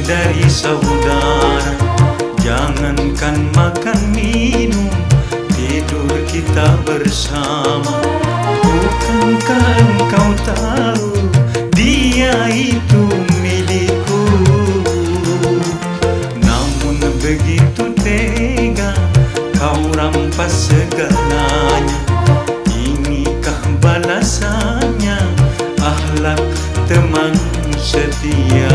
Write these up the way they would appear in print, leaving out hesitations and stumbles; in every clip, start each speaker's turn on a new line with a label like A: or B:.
A: dari saudara. Jangankan makan minum, tidur kita bersama. Bukankah engkau tahu dia itu milikku? Namun begitu tega kau rampas segalanya. Inikah balasannya, akhlak teman setia?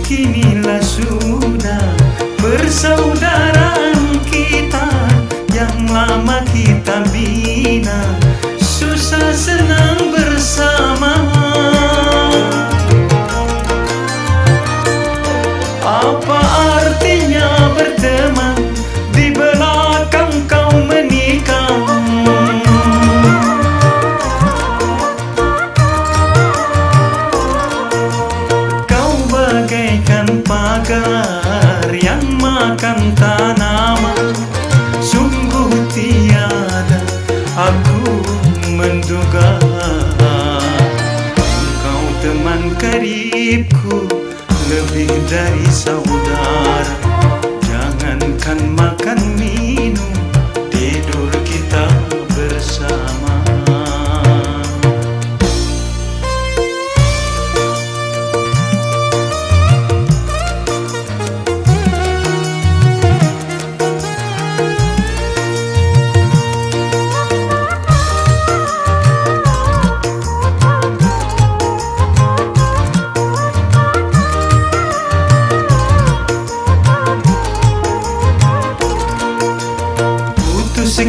A: Kinilah sudah persaudaraan kita yang lama kita bina, susah senang bersama. Apa artinya berteman di belakang kau menikah? Bagaikan pagar yang makan tanaman. Sungguh tiada aku menduga engkau teman karibku, lebih dari saudara. Jangankan makan minum, tidur kita bersama.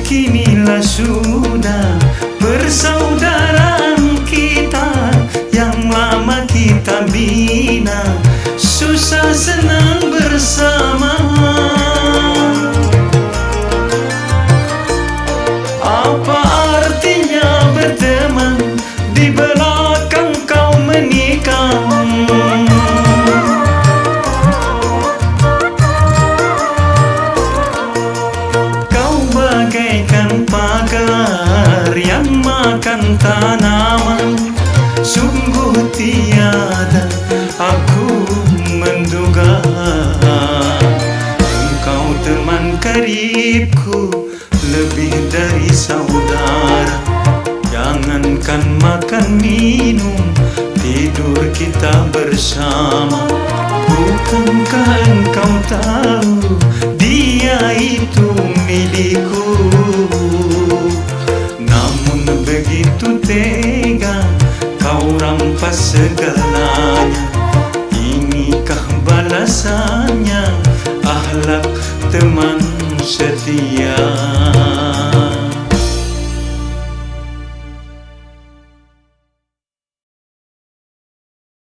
A: Kinilah sudah persaudaraan kita yang lama kita bina, susah senang bersama. Apa artinya berteman di belakang kau menikah? Bagaikan pagar yang makan tanaman. Sungguh tiada aku menduga engkau teman karibku, lebih dari saudara. Jangankan makan minum, tidur kita bersama. Bukankah engkau tahu dia itu milikku? Namun begitu tega kau rampas segalanya. Inikah balasannya, akhlak teman setia?